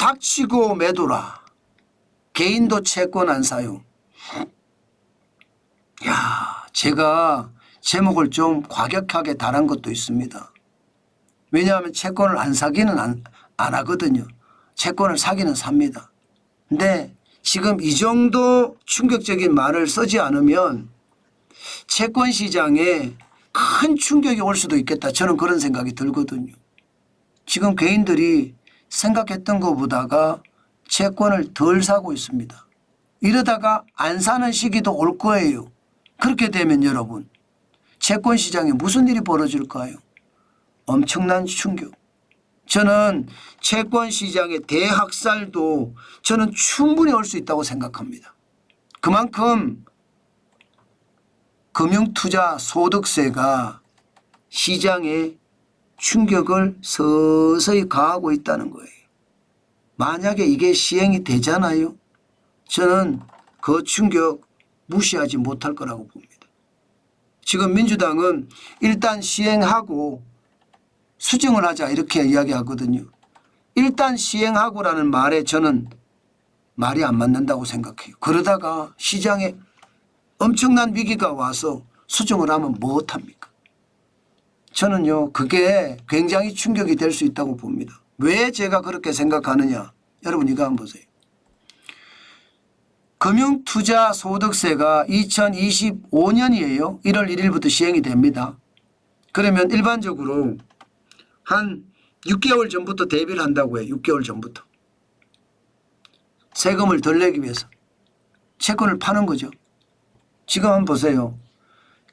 닥치고 매도라. 개인도 채권 안 사용. 야, 제가 제목을 좀 과격하게 달한 것도 있습니다. 왜냐하면 채권을 안 사기는 안 하거든요. 채권을 사기는 삽니다. 근데 지금 이 정도 충격적인 말을 쓰지 않으면 채권 시장에 큰 충격이 올 수도 있겠다. 저는 그런 생각이 들거든요. 지금 개인들이 생각했던 것보다가 채권을 덜 사고 있습니다. 이러다가 안 사는 시기도 올 거예요. 그렇게 되면 여러분 채권 시장에 무슨 일이 벌어질까요? 엄청난 충격. 저는 채권 시장의 대학살도 저는 충분히 올 수 있다고 생각합니다. 그만큼 금융투자 소득세가 시장에 충격을 서서히 가하고 있다는 거예요. 만약에 이게 시행이 되잖아요. 저는 그 충격 무시하지 못할 거라고 봅니다. 지금 민주당은 일단 시행하고 수정을 하자 이렇게 이야기하거든요. 일단 시행하고라는 말에 저는 말이 안 맞는다고 생각해요. 그러다가 시장에 엄청난 위기가 와서 수정을 하면 못합니까? 저는요 그게 굉장히 충격이 될 수 있다고 봅니다. 왜 제가 그렇게 생각하느냐. 여러분 이거 한번 보세요. 금융투자소득세가 2025년이에요. 1월 1일부터 시행이 됩니다. 그러면 일반적으로 한 6개월 전부터 대비를 한다고 해요. 6개월 전부터. 세금을 덜 내기 위해서. 채권을 파는 거죠. 지금 한번 보세요.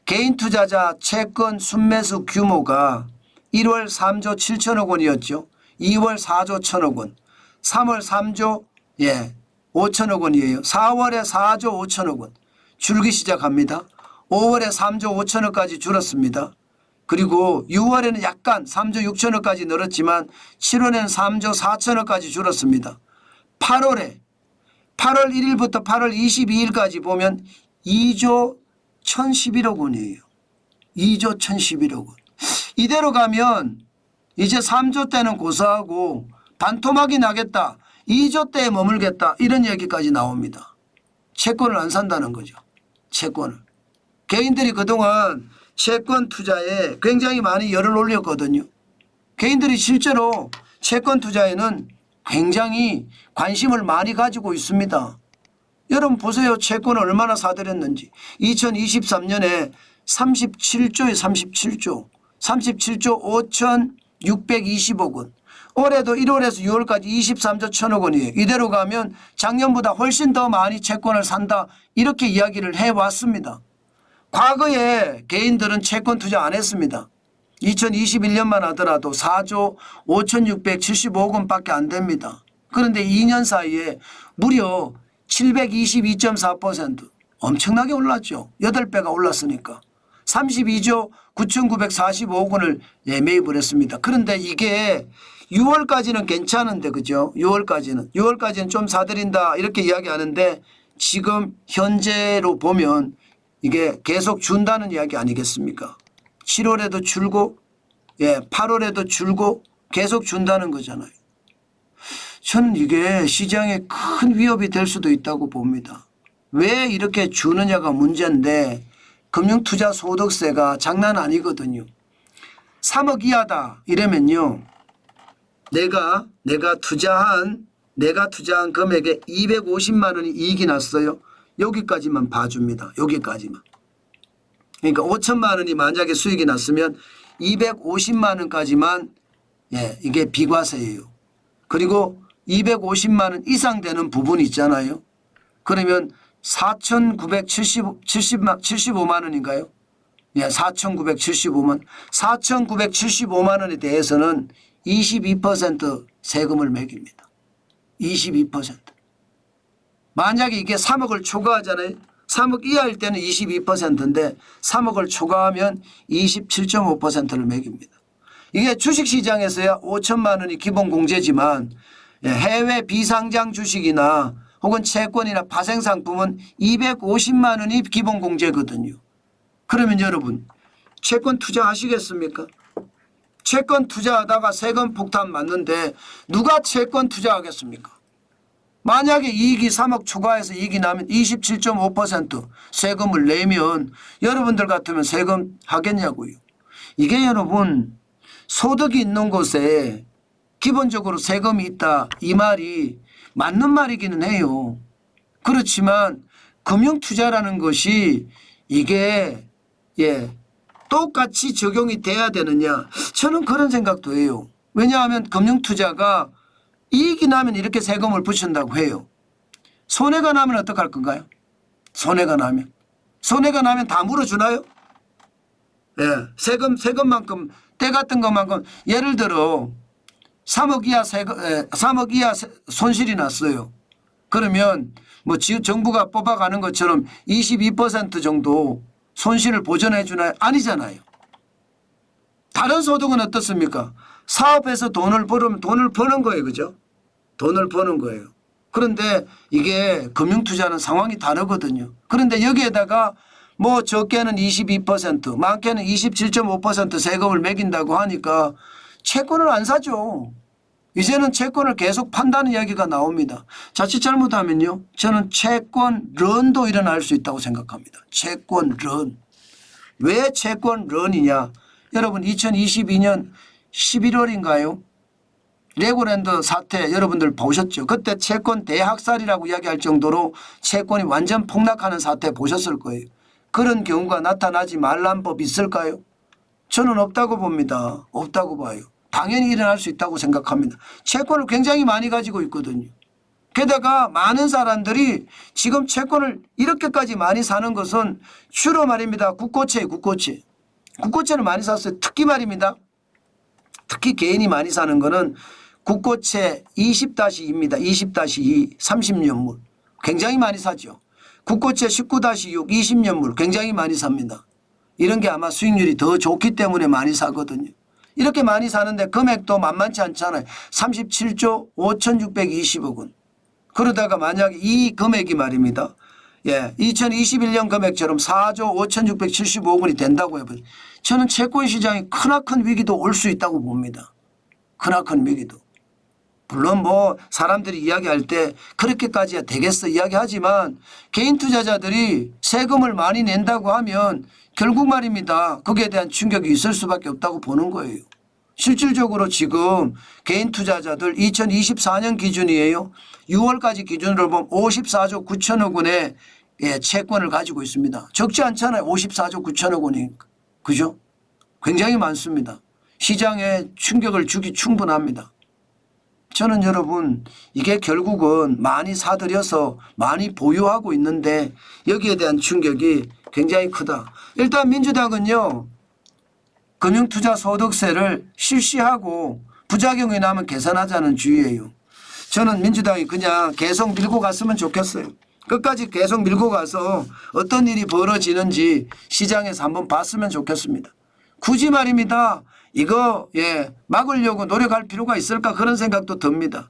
개인 투자자 채권 순매수 규모가 1월 3조 7천억 원이었죠. 2월 4조 1천억 원. 3월 3조 5천억 원이에요. 4월에 4조 5천억 원. 줄기 시작합니다. 5월에 3조 5천억까지 줄었습니다. 그리고 6월에는 약간 3조 6천억까지 늘었지만 7월에는 3조 4천억까지 줄었습니다. 8월 1일부터 8월 22일까지 보면 2조 1,011억 원이에요. 2조 1,011억 원. 이대로 가면 이제 3조 때는 고사하고 반토막이 나겠다. 2조 때에 머물겠다. 이런 얘기까지 나옵니다. 채권을 안 산다는 거죠. 채권을. 개인들이 그동안 채권 투자에 굉장히 많이 열을 올렸거든요. 개인들이 실제로 채권 투자에는 굉장히 관심을 많이 가지고 있습니다. 여러분 보세요. 채권을 얼마나 사들였는지. 2023년에 37조 5,620억 원. 올해도 1월에서 6월까지 23조 1천억 원이에요. 이대로 가면 작년보다 훨씬 더 많이 채권을 산다. 이렇게 이야기를 해왔습니다. 과거에 개인들은 채권 투자 안 했습니다. 2021년만 하더라도 4조 5,675억 원밖에 안 됩니다. 그런데 2년 사이에 무려 722.4% 엄청나게 올랐죠. 8배가 올랐으니까. 32조 9,945억 원을 매입을 했습니다. 그런데 이게 6월까지는 괜찮은데 그죠? 6월까지는 좀 사들인다 이렇게 이야기하는데 지금 현재로 보면 이게 계속 준다는 이야기 아니겠습니까? 7월에도 줄고 8월에도 줄고 계속 준다는 거잖아요. 저는 이게 시장에 큰 위협이 될 수도 있다고 봅니다. 왜 이렇게 주느냐가 문제인데 금융투자 소득세가 장난 아니거든요. 3억 이하다 이러면요. 내가 투자한 금액에 250만 원이 이익이 났어요. 여기까지만 봐줍니다. 여기까지만. 그러니까 5천만 원이 만약에 수익이 났으면 250만 원까지만 이게 비과세예요. 그리고 250만 원 이상 되는 부분이 있잖아요. 그러면 4,975만 원인가요? 4,975만 4,975만 원에 대해서는 22% 세금을 매깁니다. 22%. 만약에 이게 3억을 초과하잖아요. 3억 이하일 때는 22%인데 3억을 초과하면 27.5%를 매깁니다. 이게 주식시장에서야 5천만 원이 기본 공제지만 해외 비상장 주식이나 혹은 채권이나 파생상품은 250만 원이 기본 공제거든요. 그러면 여러분 채권 투자하시겠습니까? 채권 투자하다가 세금 폭탄 맞는데 누가 채권 투자하겠습니까? 만약에 이익이 3억 추가해서 이익이 나면 27.5% 세금을 내면 여러분들 같으면 세금 하겠냐고요. 이게 여러분 소득이 있는 곳에 기본적으로 세금이 있다 이 말이 맞는 말이기는 해요. 그렇지만 금융투자라는 것이 이게 똑같이 적용이 돼야 되느냐 저는 그런 생각도 해요. 왜냐하면 금융투자가 이익이 나면 이렇게 세금을 붙인다고 해요. 손해가 나면 어떡할 건가요? 손해가 나면 다 물어주나요? 예, 세금만큼 때 같은 것만큼 예를 들어 3억 이하 손실이 났어요. 그러면 뭐 정부가 뽑아가는 것처럼 22% 정도 손실을 보전해 주나요? 아니잖아요. 다른 소득은 어떻습니까? 사업에서 돈을 벌으면 돈을 버는 거예요. 그죠? 돈을 버는 거예요. 그런데 이게 금융투자는 상황이 다르거든요. 그런데 여기에다가 뭐 적게는 22% 많게는 27.5% 세금을 매긴다고 하니까 채권을 안 사죠. 이제는 채권을 계속 판다는 이야기가 나옵니다. 자칫 잘못하면요. 저는 채권런도 일어날 수 있다고 생각합니다. 채권런. 왜 채권런이냐. 여러분 2022년 11월인가요? 레고랜드 사태 여러분들 보셨죠. 그때 채권 대학살이라고 이야기할 정도로 채권이 완전 폭락하는 사태 보셨을 거예요. 그런 경우가 나타나지 말란 법 있을까요? 저는 없다고 봅니다. 없다고 봐요. 당연히 일어날 수 있다고 생각합니다. 채권을 굉장히 많이 가지고 있거든요. 게다가 많은 사람들이 지금 채권을 이렇게까지 많이 사는 것은 주로 말입니다. 국고채예요. 국고채를 많이 샀어요. 특히 말입니다. 특히 개인이 많이 사는 거는 국고채 20-2입니다. 20-2 30년물 굉장히 많이 사죠. 국고채 19-6 20년물 굉장히 많이 삽니다. 이런 게 아마 수익률이 더 좋기 때문에 많이 사거든요. 이렇게 많이 사는데 금액도 만만치 않잖아요. 37조 5,620억 원. 그러다가 만약에 이 금액이 말입니다. 2021년 금액처럼 4조 5,675억 원이 된다고 해보죠. 저는 채권 시장이 크나큰 위기도 올 수 있다고 봅니다. 크나큰 위기도. 물론 뭐 사람들이 이야기할 때 그렇게까지야 되겠어 이야기하지만 개인 투자자들이 세금을 많이 낸다고 하면 결국 말입니다. 거기에 대한 충격이 있을 수밖에 없다고 보는 거예요. 실질적으로 지금 개인 투자자들 2024년 기준이에요. 6월까지 기준으로 보면 54조 9천억 원의 채권을 가지고 있습니다. 적지 않잖아요. 54조 9천억 원이니까. 그죠? 굉장히 많습니다. 시장에 충격을 주기 충분합니다. 저는 여러분 이게 결국은 많이 사들여서 많이 보유하고 있는데 여기에 대한 충격이 굉장히 크다. 일단 민주당은요. 금융투자소득세를 실시하고 부작용이 나면 개선하자는 주의예요. 저는 민주당이 그냥 계속 밀고 갔으면 좋겠어요. 끝까지 계속 밀고 가서 어떤 일이 벌어지는지 시장에서 한번 봤으면 좋겠습니다. 굳이 말입니다. 이거 막으려고 노력할 필요가 있을까 그런 생각도 듭니다.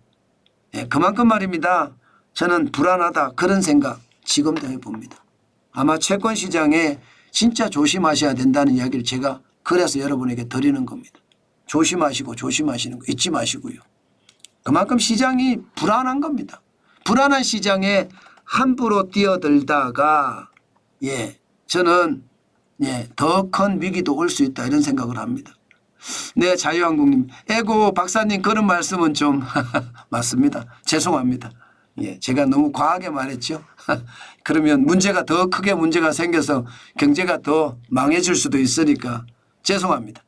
그만큼 말입니다. 저는 불안하다 그런 생각 지금도 해봅니다. 아마 채권 시장에 진짜 조심하셔야 된다는 이야기를 제가 그래서 여러분에게 드리는 겁니다. 조심하시고 조심하시는 거 잊지 마시고요. 그만큼 시장이 불안한 겁니다. 불안한 시장에 함부로 뛰어들다가 저는 더 큰 위기도 올 수 있다 이런 생각을 합니다. 네, 자유한국님. 에고 박사님 그런 말씀은 좀 맞습니다. 죄송합니다. 제가 너무 과하게 말했죠. 그러면 문제가 더 크게 문제가 생겨서 경제가 더 망해질 수도 있으니까 죄송합니다.